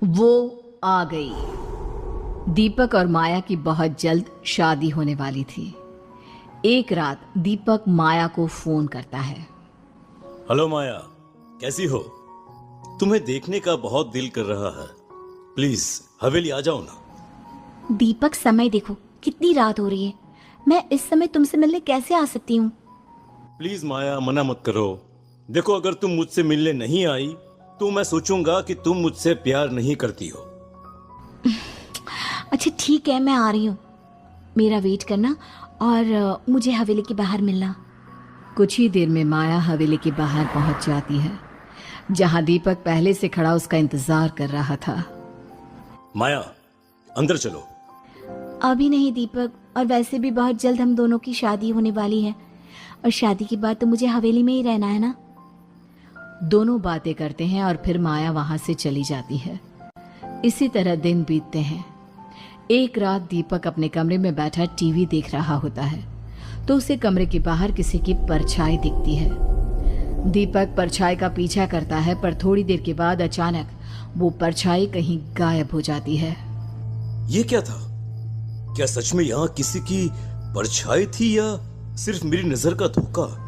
वो आ गई। दीपक और माया की बहुत जल्द शादी होने वाली थी। एक रात दीपक माया को फोन करता है। हेलो माया, कैसी हो? तुम्हें देखने का बहुत दिल कर रहा है। प्लीज हवेली आ जाओ ना। दीपक, समय देखो, कितनी रात हो रही है। मैं इस समय तुमसे मिलने कैसे आ सकती हूँ? प्लीज माया, मना मत करो। देखो, अगर तुम मुझसे मिलने नहीं आई तो मैं सोचूंगा कि तुम मुझसे प्यार नहीं करती हो। अच्छा ठीक है, मैं आ रही हूँ। मेरा वेट करना और मुझे हवेली के बाहर मिलना। कुछ ही देर में माया हवेली के बाहर पहुंच जाती है, जहां दीपक पहले से खड़ा उसका इंतजार कर रहा था। माया, अंदर चलो। अभी नहीं दीपक, और वैसे भी बहुत जल्द हम दोनों की शादी होने वाली है, और शादी के बाद तो मुझे हवेली में ही रहना है ना। दोनों बातें करते हैं और फिर माया वहां से चली जाती है। इसी तरह दिन बीतते हैं। एक रात दीपक अपने कमरे में बैठा टीवी देख रहा होता है तो उसे कमरे के बाहर किसी की परछाई दिखती है। दीपक परछाई का पीछा करता है, पर थोड़ी देर के बाद अचानक वो परछाई कहीं गायब हो जाती है। ये क्या था? क्या सच में यहाँ किसी की परछाई थी या सिर्फ मेरी नजर का धोखा?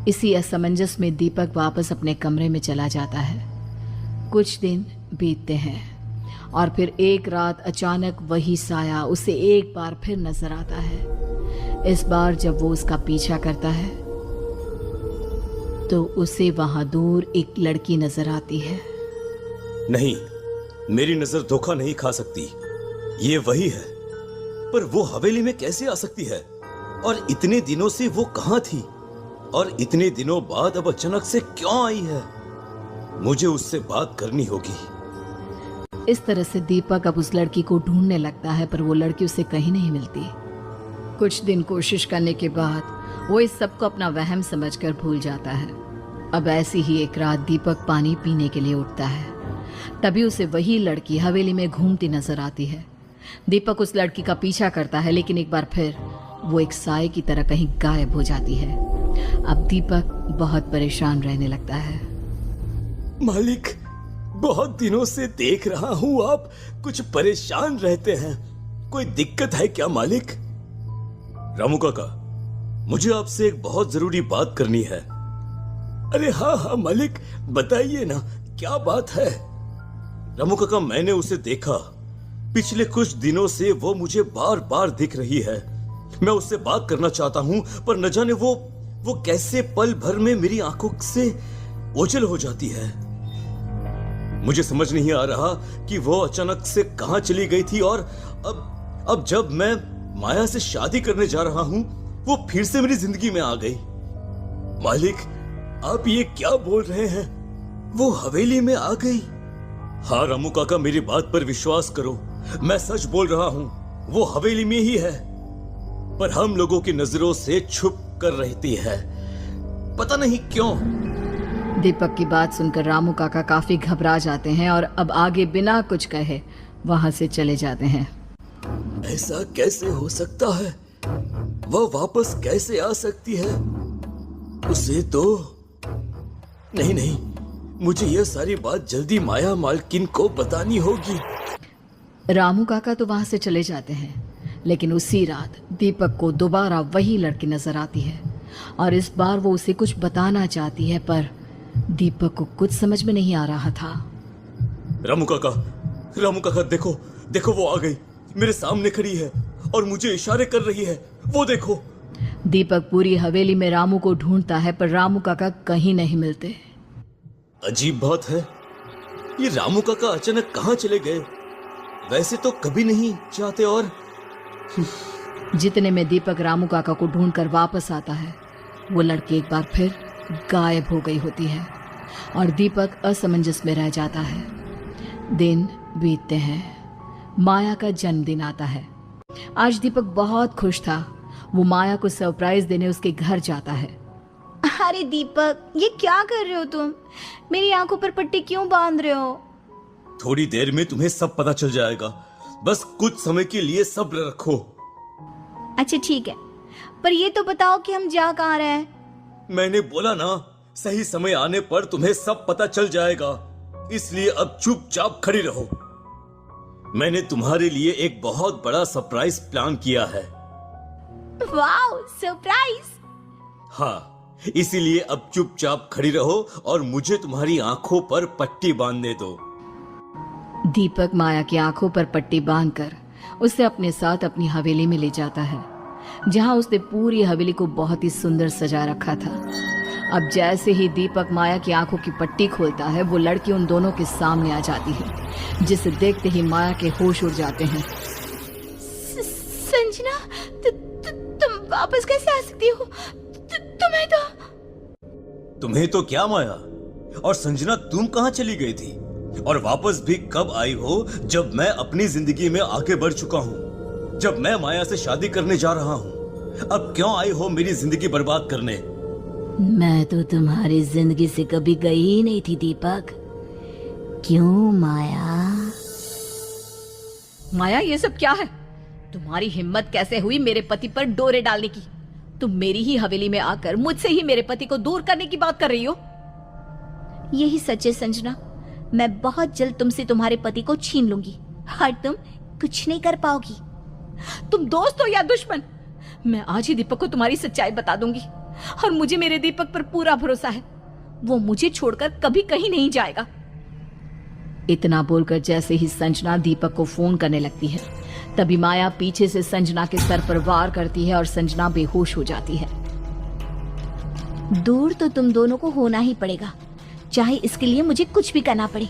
इसी असमंजस में दीपक वापस अपने कमरे में चला जाता है। कुछ दिन बीतते हैं और फिर एक रात अचानक वही साया उसे एक बार फिर नजर आता है। इस बार जब वो उसका पीछा करता है तो उसे वहां दूर एक लड़की नजर आती है। नहीं, मेरी नजर धोखा नहीं खा सकती। ये वही है, पर वो हवेली में कैसे आ सकती है? और इतने दिनों से वो कहां थी? और इतने दिनों बाद अब अचानक से क्यों आई है? मुझे उससे बात करनी होगी। इस तरह से दीपक अब उस लड़की को ढूंढने लगता है, पर वो लड़की उसे कहीं नहीं मिलती। कुछ दिन कोशिश करने के बाद वो इस सब को अपना वहम समझकर भूल जाता है। अब ऐसी ही एक रात दीपक पानी पीने के लिए उठता है। तभी उसे वही लड़की हवेली में घूमती नजर आती है। दीपक उस लड़की का पीछा करता है, लेकिन एक बार फिर वो एक साए की तरह कहीं गायब हो जाती है। अब दीपक बहुत परेशान रहने लगता है। मालिक, बहुत दिनों से देख रहा हूं आप कुछ परेशान रहते हैं। कोई दिक्कत है क्या मालिक? रामू काका, मुझे आपसे एक बहुत जरूरी बात करनी है। अरे हाँ हाँ मालिक, बताइए ना, क्या बात है? रामू काका, मैंने उसे देखा। पिछले कुछ दिनों से वो मुझे बार बार दिख रही है। मैं उससे बात करना चाहता हूं, पर न जाने वो कैसे पल भर में मेरी आंखों से ओझल हो जाती है। मुझे समझ नहीं आ रहा कि वो अचानक से कहां चली गई थी, और अब जब मैं माया से शादी करने जा रहा हूं, वो फिर से मेरी जिंदगी में आ गई। मालिक, आप ये क्या बोल रहे हैं? वो हवेली में आ गई? हाँ रामू काका, मेरी बात पर विश्वास करो, मैं सच बोल रहा हूं। वो हवेली में ही है, पर हम लोगों की नजरों से छुप कर रहती है, पता नहीं क्यों। दीपक की बात सुनकर रामू काका काफी घबरा जाते हैं और अब आगे बिना कुछ कहे वहां से चले जाते हैं। ऐसा कैसे हो सकता है? वह वापस कैसे आ सकती है? उसे तो नहीं, मुझे यह सारी बात जल्दी माया मालकिन को बतानी होगी। रामू काका तो वहां से चले जाते हैं, लेकिन उसी रात दीपक को दोबारा वही लड़की नजर आती है और इस बार वो उसे कुछ बताना चाहती है, पर दीपक को कुछ समझ में नहीं आ रहा था। रामू काका, देखो वो आ गई, मेरे सामने खड़ी है और मुझे इशारे कर रही है। वो देखो। दीपक पूरी हवेली में रामू को ढूंढता है, पर रामू काका कहीं नहीं मिलते। अजीब बात है, ये रामू काका अचानक कहां चले गए? वैसे तो कभी नहीं जाते। और जितने में दीपक रामू काका को ढूंढकर वापस आता है, वो लड़की एक बार फिर गायब हो गई होती है और दीपक असमंजस में रह जाता है। दिन बीतते हैं। माया का जन्मदिन आता है। आज दीपक बहुत खुश था। वो माया को सरप्राइज देने उसके घर जाता है। अरे दीपक, ये क्या कर रहे हो तुम? मेरी आंखों पर पट्टी क्यों बांध रहे हो? थोड़ी देर में तुम्हें सब पता चल जाएगा, बस कुछ समय के लिए सब्र रखो। अच्छा ठीक है, पर ये तो बताओ कि हम जा कहाँ रहे हैं? मैंने बोला ना, सही समय आने पर तुम्हें सब पता चल जाएगा, इसलिए अब चुपचाप खड़ी रहो। मैंने तुम्हारे लिए एक बहुत बड़ा सरप्राइज प्लान किया है। Wow, surprise! हाँ, इसीलिए अब चुपचाप खड़ी रहो और मुझे तुम्हारी आंखों पर पट्टी बांधने दो। दीपक माया की आंखों पर पट्टी बांधकर उसे अपने साथ अपनी हवेली में ले जाता है, जहां उसने पूरी हवेली को बहुत ही सुंदर सजा रखा था। अब जैसे ही दीपक माया की आंखों की पट्टी खोलता है, वो लड़की उन दोनों के सामने आ जाती है, जिसे देखते ही माया के होश उड़ जाते हैं। संजना, तुम वापस कैसे आ सकती हो? तुम्हें तो क्या माया, और संजना तुम कहां चली गई थी? और वापस भी कब आई हो, जब मैं अपनी जिंदगी में आगे बढ़ चुका हूं, जब मैं माया से शादी करने जा रहा हूं? अब क्यों आई हो मेरी जिंदगी बर्बाद करने? मैं तो तुम्हारी जिंदगी से कभी गई ही नहीं थी दीपक। क्यों माया? माया, ये सब क्या है? तुम्हारी हिम्मत कैसे हुई मेरे पति पर डोरे डालने की? तुम मेरी ही हवेली में आकर मुझसे ही मेरे पति को दूर करने की बात कर रही हो। यही सच है संजना, मैं बहुत जल्द तुमसे तुम्हारे पति को छीन लूंगी और तुम कुछ नहीं कर पाओगी। तुम दोस्त हो या दुश्मन? मैं आज ही दीपक को तुम्हारी सच्चाई बता दूंगी, और मुझे मेरे दीपक पर पूरा भरोसा है। वो मुझे छोड़कर कभी कहीं नहीं जाएगा। इतना बोलकर जैसे ही संजना दीपक को फोन करने लगती है, तभी माया पीछे से संजना के सर पर वार करती है और संजना बेहोश हो जाती है। दूर तो तुम दोनों को होना ही पड़ेगा, चाहे इसके लिए मुझे कुछ भी करना पड़े।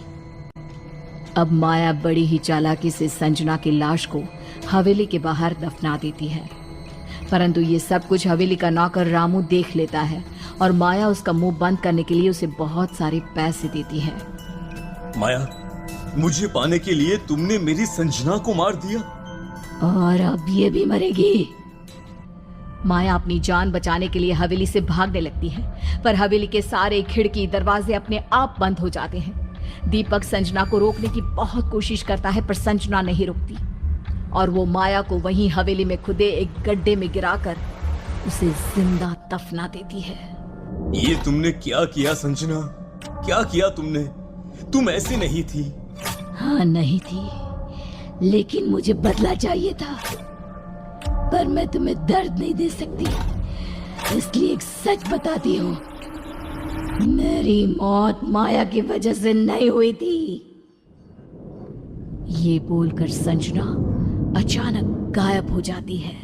अब माया बड़ी ही चालाकी से संजना की लाश को हवेली के बाहर दफना देती है, परंतु ये सब कुछ हवेली का नौकर रामू देख लेता है और माया उसका मुंह बंद करने के लिए उसे बहुत सारे पैसे देती है। माया, मुझे पाने के लिए तुमने मेरी संजना को मार दिया, और अब ये भी मरेगी। माया अपनी जान बचाने के लिए हवेली से भागने लगती है, पर हवेली के सारे खिड़की दरवाजे अपने आप बंद हो जाते हैं। दीपक संजना को रोकने की बहुत कोशिश करता है, पर संजना नहीं रुकती और वो माया को वहीं हवेली में खुदे एक गड्ढे में गिराकर उसे जिंदा दफना देती है। ये तुमने क्या किया संजना? क्या किया तुमने? तुम ऐसी नहीं थी। हाँ, नहीं थी, लेकिन मुझे बदला चाहिए था। पर मैं तुम्हें दर्द नहीं दे सकती, इसलिए एक सच बताती हूँ, मेरी मौत माया की वजह से नहीं हुई थी। ये बोलकर संजना अचानक गायब हो जाती है।